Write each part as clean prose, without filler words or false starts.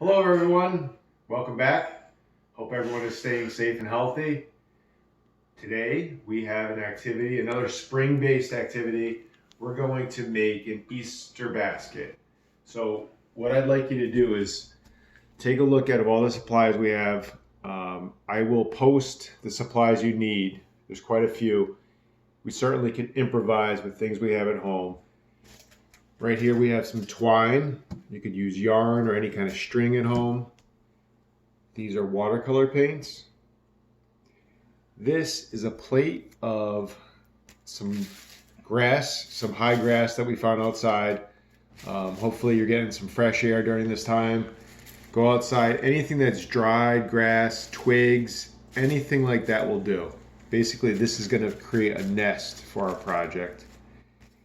Hello everyone, welcome back. Hope everyone is staying safe and healthy. Today we have an activity, another spring-based activity. We're going to make an Easter basket. So what I'd like you to do is take a look at all the supplies we have. I will post the supplies you need. There's quite a few. We certainly can improvise with things we have at home. Right here we have some twine. You could use yarn or any kind of string at home. These are watercolor paints. This is a plate of some grass, some high grass that we found outside. Hopefully you're getting some fresh air during this time. Go outside, anything that's dried grass, twigs, anything like that will do. Basically, this is going to create a nest for our project.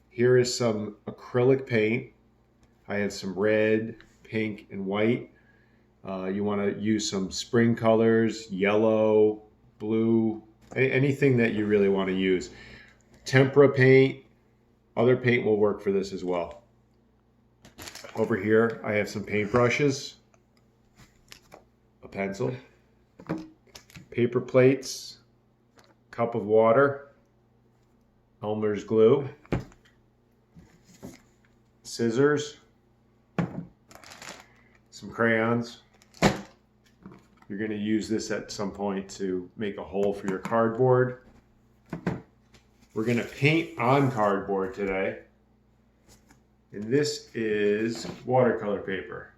Here is some acrylic paint. I have some red, pink, and white. You want to use some spring colors, yellow, blue, anything that you really want to use. Tempera paint, other paint will work for this as well. Over here, I have some paint brushes, a pencil, paper plates, cup of water, Elmer's glue, scissors, some crayons. You're going to use this at some point to make a hole for your cardboard. We're going to paint on cardboard today. And this is watercolor paper.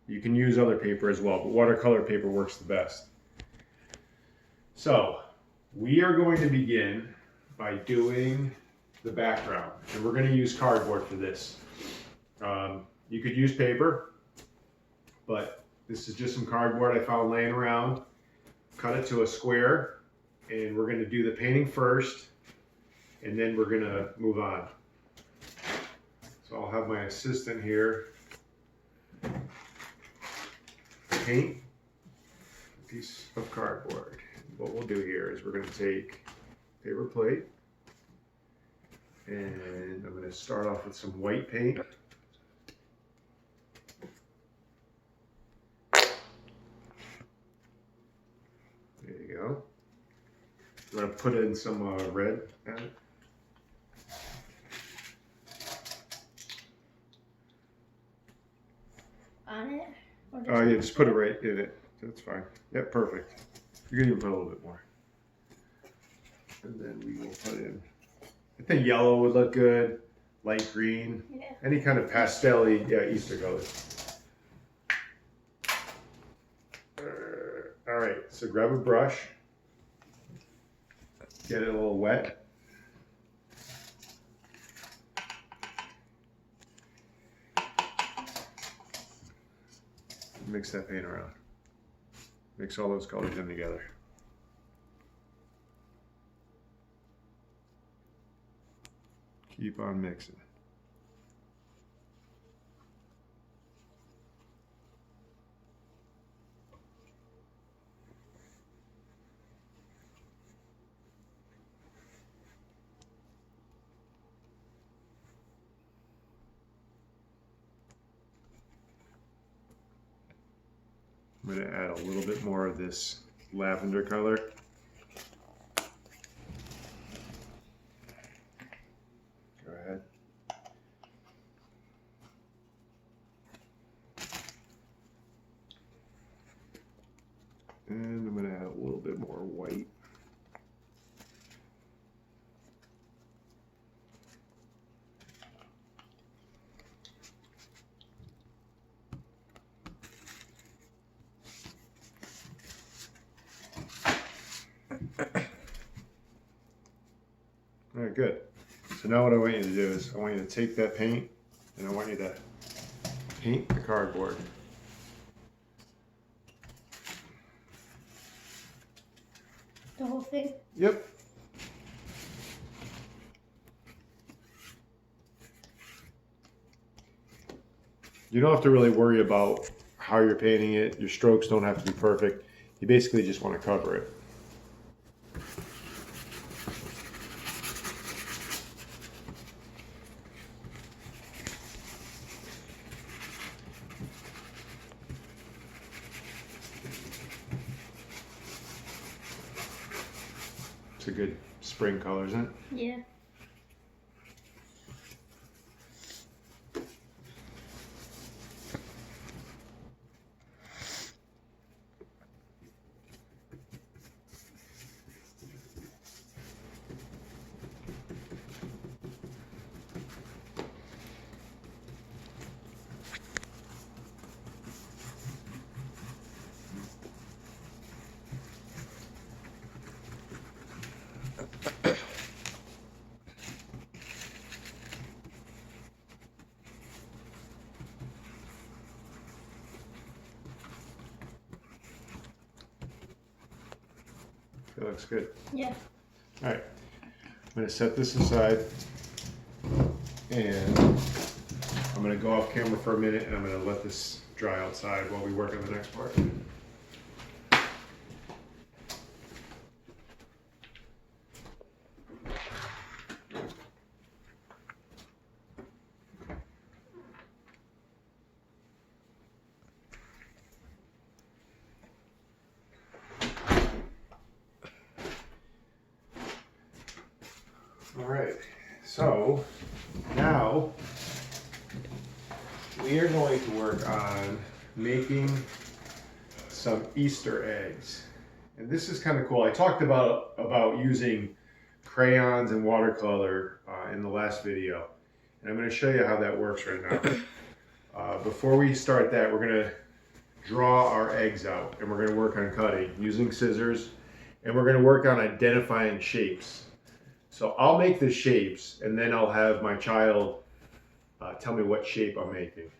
You can use other paper as well, but watercolor paper works the best. So we are going to begin by doing the background, and we're going to use cardboard for this. You could use paper, but this is just some cardboard I found laying around. Cut it to a square, and we're going to do the painting first, and then we're going to move on. So I'll have my assistant here paint a piece of cardboard. What we'll do here is we're going to take a paper plate, and I'm going to start off with some white paint. There you go. I'm going to put in some red at it. On it? Oh yeah, just put it right in it. That's fine. Yep, perfect. You can even put a little bit more. And then we will put in, I think yellow would look good, light green, Yeah. any kind of pastel-y, Easter colors. All right, so grab a brush, get it a little wet. Mix that paint around. Mix all those colors in together. Keep on mixing. I'm going to add a little bit more of this lavender color. Go ahead. And I'm going to add a little bit more white. All right, good. So now what I want you to do is I want you to take that paint and I want you to paint the cardboard. The whole thing? Yep. You don't have to really worry about how you're painting it. Your strokes don't have to be perfect. You basically just want to cover it. It's a good spring color, isn't it? Yeah. It looks good. Yeah. All right, I'm gonna set this aside and I'm gonna go off camera for a minute and I'm gonna let this dry outside while we work on the next part. All right, so now we are going to work on making some Easter eggs. And this is kind of cool. I talked about using crayons and watercolor in the last video. And I'm going to show you how that works right now. Before we start that, we're going to draw our eggs out and we're going to work on cutting using scissors. And we're going to work on identifying shapes. So I'll make the shapes and then I'll have my child tell me what shape I'm making.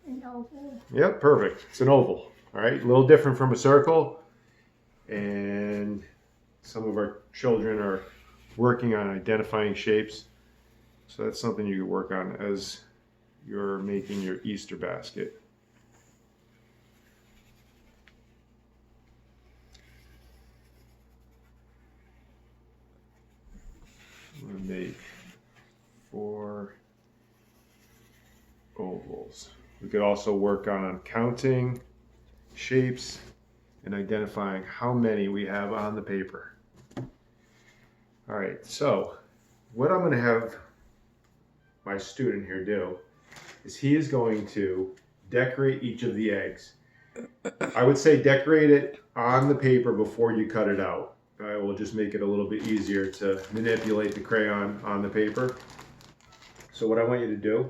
An oval. Yep, perfect. It's an oval. All right, a little different from a circle. And some of our children are working on identifying shapes. So that's something you can work on as you're making your Easter basket. I'm going to make 4 ovals. We could also work on counting shapes and identifying how many we have on the paper. All right, so what I'm going to have my student here do is he is going to decorate each of the eggs. I would say decorate it on the paper before you cut it out. I will just make it a little bit easier to manipulate the crayon on the paper. So what I want you to do,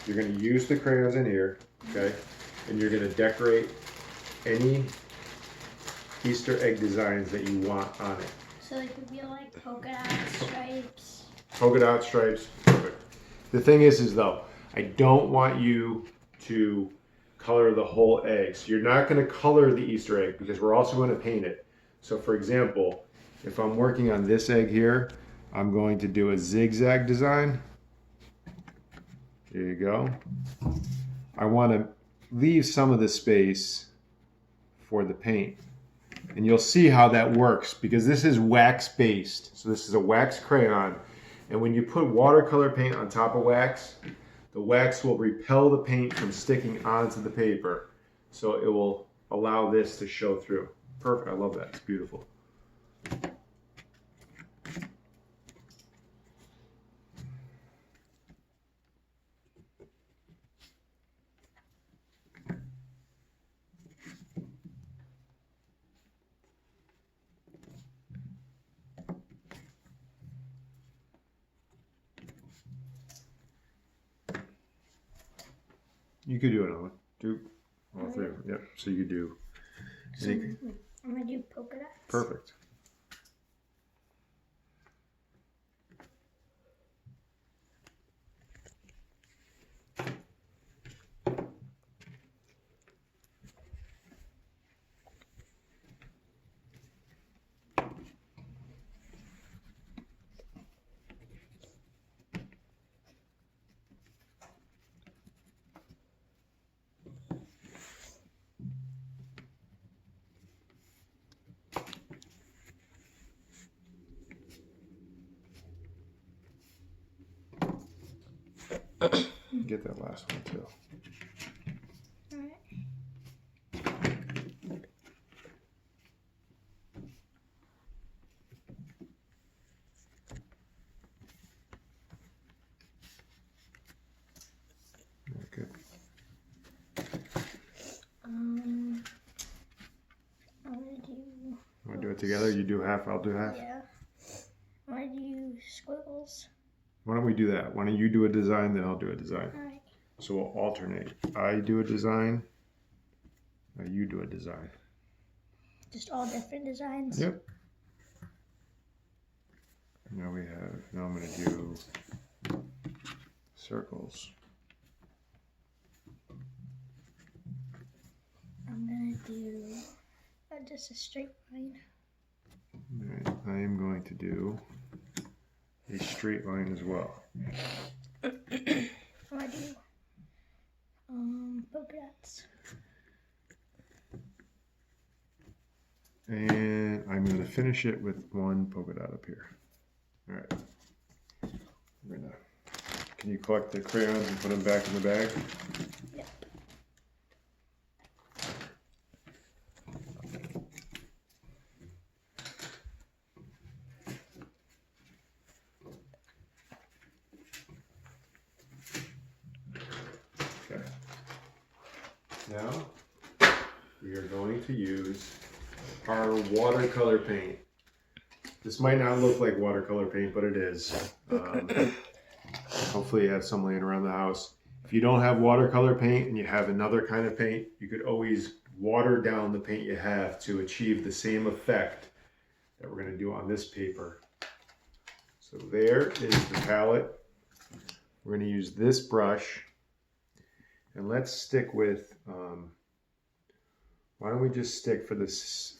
you're going to use the crayons in here, okay? And you're going to decorate any Easter egg designs that you want on it. So it could be like polka dot stripes. Polka dot stripes, perfect. The thing is though, I don't want you to color the whole egg. So you're not going to color the Easter egg because we're also going to paint it. So for example, if I'm working on this egg here, I'm going to do a zigzag design. There you go. I want to leave some of the space for the paint. And you'll see how that works because this is wax based. So this is a wax crayon. And when you put watercolor paint on top of wax, the wax will repel the paint from sticking onto the paper. So it will allow this to show through. Perfect, I love that, it's beautiful. You could do another one. Do all 3 of them. Yep. So you could do. So I'm gonna do polka dots. Perfect. Get that last one too. Alright. Good. I'm gonna do. Want to do it together? You do half, I'll do half. Yeah. I'm gonna do squiggles. Why don't we do that? Why don't you do a design, then I'll do a design. Alright. So we'll alternate. I do a design. You do a design. Just all different designs. Yep. Now we have. Now I'm going to do circles. I'm gonna do just a straight line. All right, I am going to do a straight line as well. I'm gonna do polka dots. And I'm going to finish it with one polka dot up here. All right. Can you collect the crayons and put them back in the bag? Yep. Okay. Now we are going to use our watercolor paint. This might not look like watercolor paint, but it is. Hopefully you have some laying around the house. If you don't have watercolor paint and you have another kind of paint, you could always water down the paint you have to achieve the same effect that we're going to do on this paper. So there is the palette. We're going to use this brush, and let's stick with, why don't we just stick for this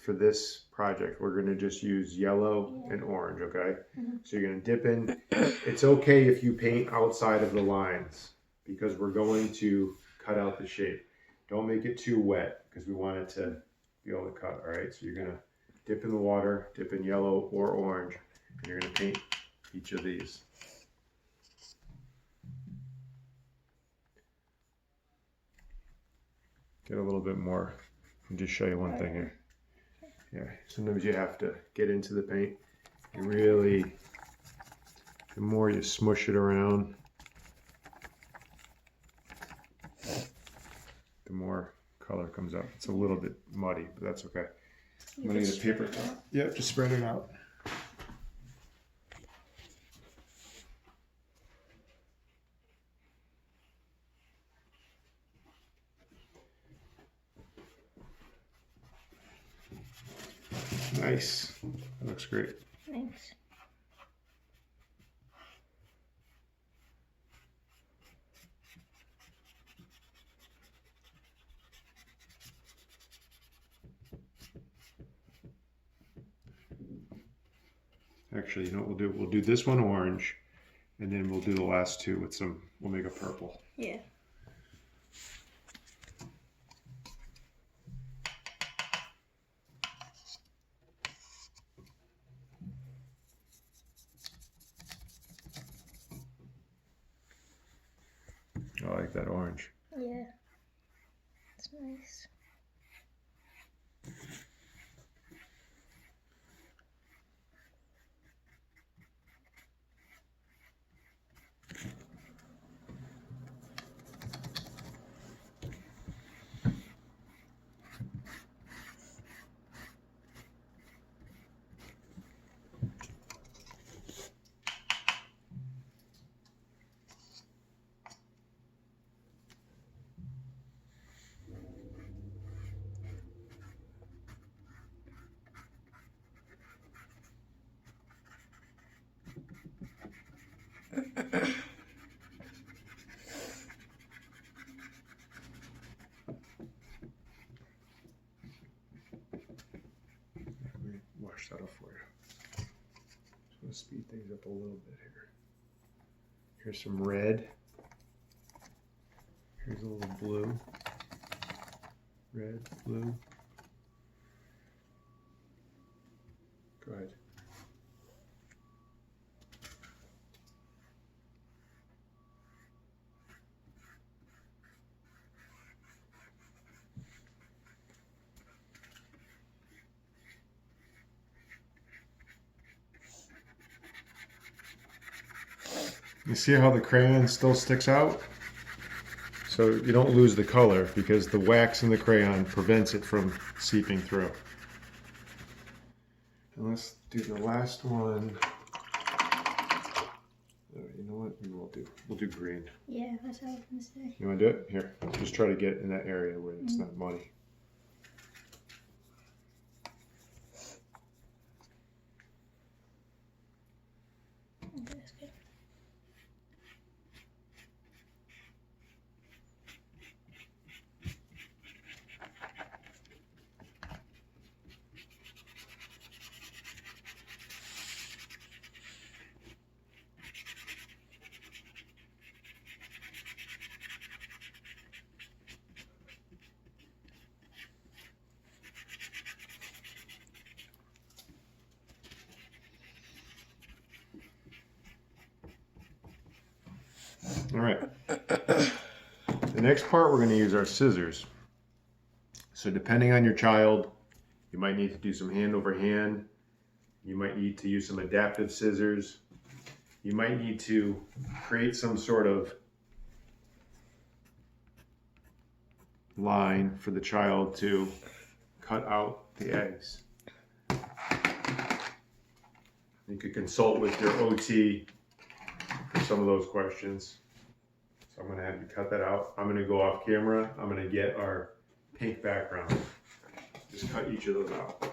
project, we're going to just use yellow and orange, okay? So you're going to dip in. It's okay if you paint outside of the lines because we're going to cut out the shape. Don't make it too wet because we want it to be able to cut, all right? So you're going to dip in the water, dip in yellow or orange, and you're going to paint each of these. Get a little bit more. I'll just show you one thing here. Yeah, sometimes you have to get into the paint. You really, the more you smush it around, the more color comes out. It's a little bit muddy, but that's okay. I'm gonna get a paper towel. Yep, just spread it out. Nice. That looks great. Thanks. Actually, you know what we'll do? We'll do this one orange, and then we'll do the last two with some, we'll make a purple. Yeah. I like that orange. Yeah. It's nice. Let me wash that off for you. Just want to speed things up a little bit here. Here's some red. Here's a little blue. Red, blue. Go ahead. You see how the crayon still sticks out? So you don't lose the color because the wax in the crayon prevents it from seeping through. And let's do the last one. You know what? We'll do green. Yeah, that's what I was gonna say. You want to do it? Here, just try to get in that area where it's not muddy. Okay, that's good. All right. The next part, we're going to use our scissors. So depending on your child, you might need to do some hand over hand. You might need to use some adaptive scissors. You might need to create some sort of line for the child to cut out the eggs. You could consult with your OT for some of those questions. So I'm going to have you cut that out. I'm going to go off camera. I'm going to get our pink background. Just cut each of those out.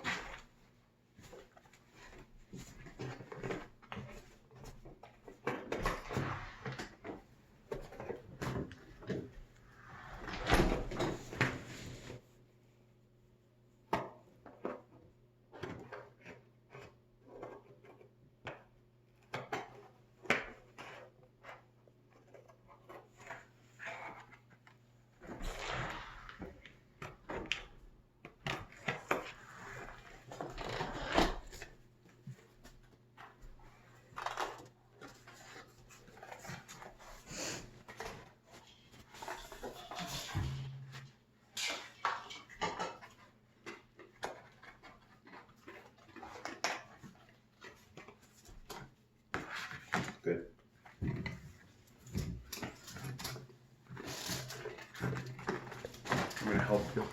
Good. I'm going to help you.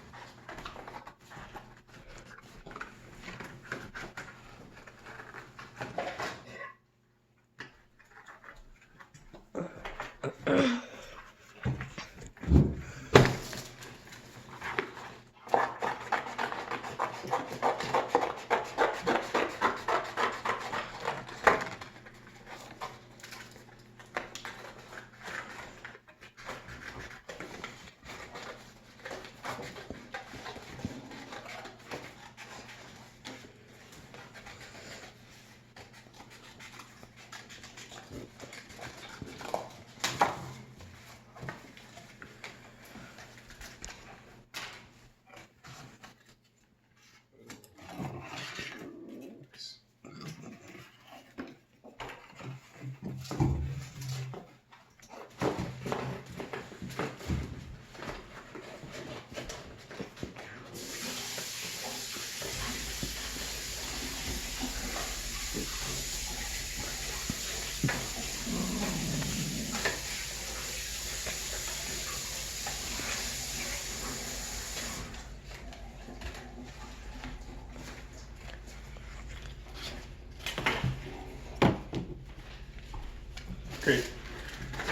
Great.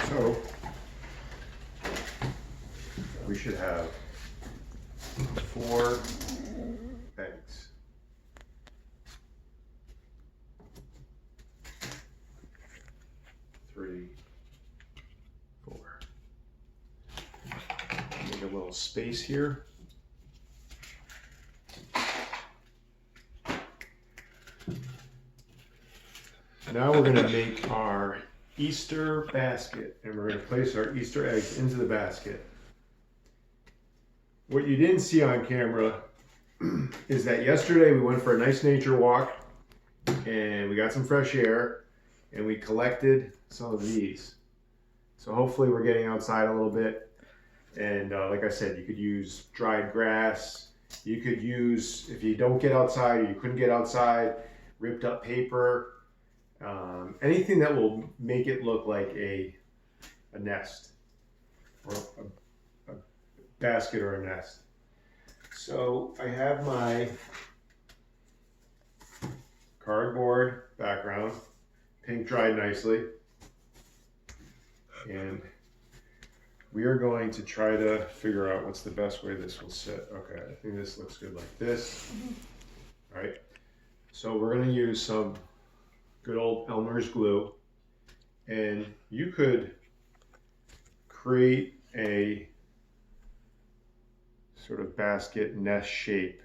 So we should have 4 eggs. Three, 4. Make a little space here. Now we're going to make our Easter basket, and we're going to place our Easter eggs into the basket. What you didn't see on camera is that yesterday we went for a nice nature walk and we got some fresh air and we collected some of these. So hopefully we're getting outside a little bit, and like I said, you could use dried grass. You could use, if you don't get outside or you couldn't get outside, ripped up paper. anything that will make it look like a nest or a basket or a nest. So I have my cardboard background, pink dried nicely, and we are going to try to figure out what's the best way this will sit. Okay, I think this looks good like this. All right, so we're going to use some good old Elmer's glue, and you could create a sort of basket nest shape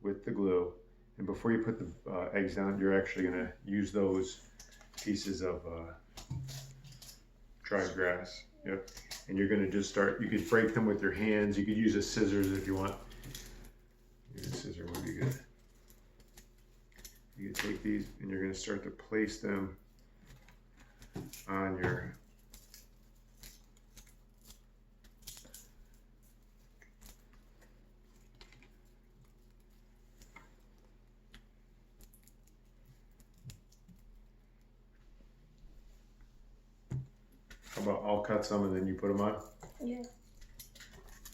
with the glue. And before you put the eggs down, you're actually going to use those pieces of dried grass. Yep. And you're going to just start, you could break them with your hands. You could use a scissors if you want. Maybe a scissor would be good. You can take these and you're going to start to place them on your How about I'll cut some and then you put them on? Yeah.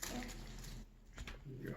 There you go.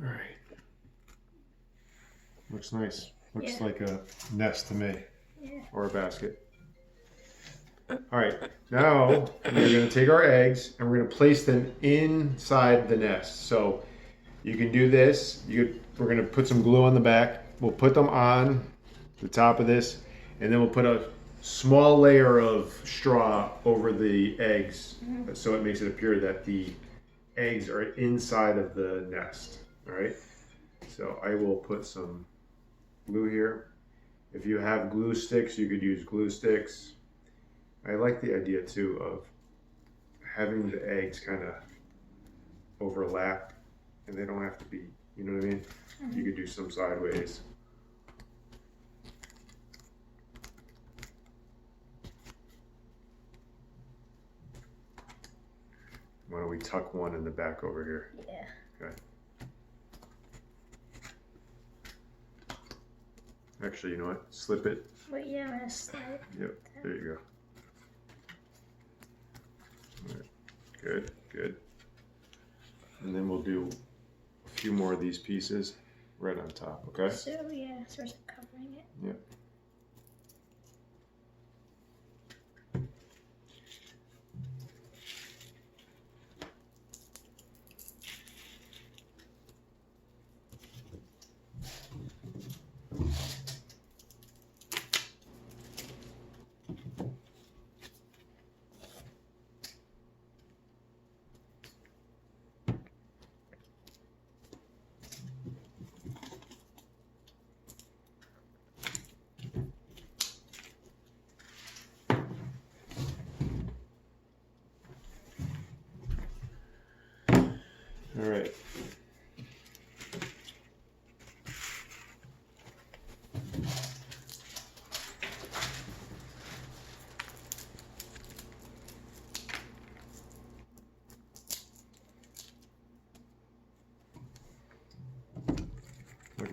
All right. Looks nice. Looks Yeah. like a nest to me, Yeah. or a basket. All right, now we're gonna take our eggs and we're gonna place them inside the nest. So you can do this. We're gonna put some glue on the back. We'll put them on the top of this, and then we'll put a small layer of straw over the eggs, so it makes it appear that the eggs are inside of the nest. All right. So I will put some glue here. If you have glue sticks, you could use glue sticks. I like the idea too of having the eggs kind of overlap, and they don't have to be, you know what I mean? You could do some sideways. Why don't we tuck one in the back over here? Yeah. Okay. Actually, you know what? Slip it. But yeah, I'm gonna slide. Yep. There you go. All right. Good. Good. And then we'll do a few more of these pieces right on top. Okay. So yeah, sort of covering it. Yep.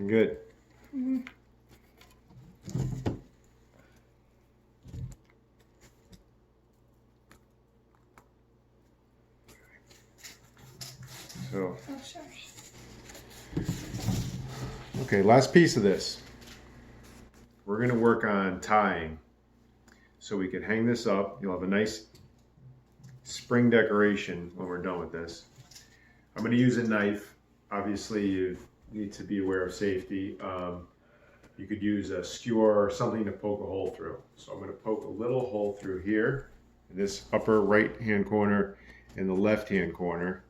Looking good. Mm-hmm. So, Oh, sorry. okay, last piece of this. We're going to work on tying. So we can hang this up. You'll have a nice spring decoration when we're done with this. I'm going to use a knife. Obviously, you need to be aware of safety. You could use a skewer or something to poke a hole through. So I'm going to poke a little hole through here, in this upper right-hand corner and the left-hand corner.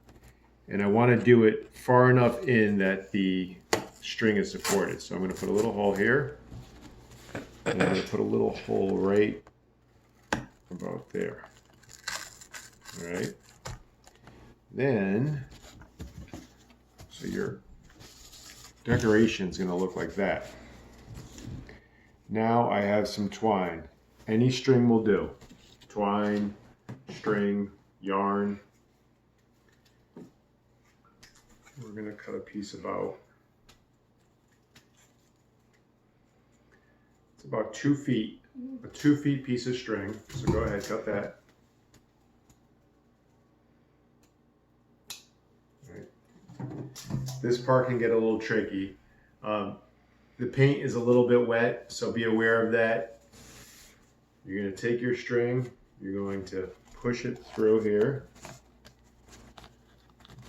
And I want to do it far enough in that the string is supported. So I'm going to put a little hole here. And I'm going to put a little hole right about there. All right. Then, so your decoration is going to look like that. Now I have some twine. Any string will do. Twine, string, yarn. We're going to cut a piece about, it's about 2 feet, a 2 feet piece of string. So go ahead, cut that. All right. This part can get a little tricky. The paint is a little bit wet, so be aware of that. You're going to take your string, you're going to push it through here.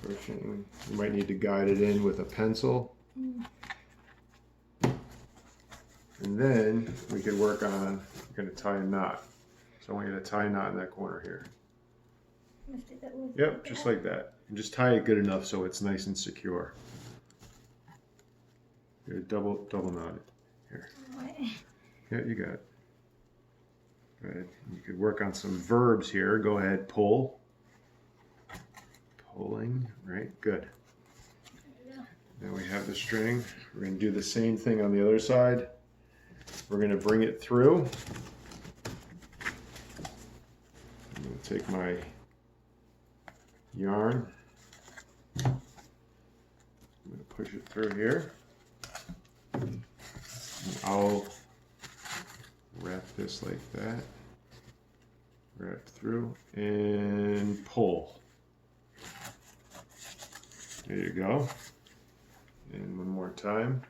Pushing. You might need to guide it in with a pencil. And then we could work on, we're going to tie a knot. So I want you to tie a knot in that corner here. Yep, just like that. And just tie it good enough so it's nice and secure. You're double knot it. Here. Yeah, you got it. Good. You could work on some verbs here. Go ahead, pull. Pulling, right? Good. Now we have the string. We're going to do the same thing on the other side. We're going to bring it through. I'm going to take my yarn. I'm going to push it through here. And I'll wrap this like that. Wrap through and pull. There you go. And one more time.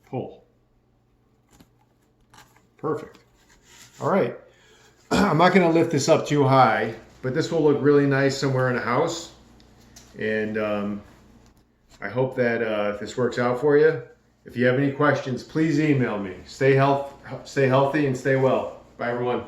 Pull. Perfect. All right. I'm not going to lift this up too high, but this will look really nice somewhere in a house. And I hope that this works out for you. If you have any questions, please email me. Stay healthy and stay well. Bye, everyone.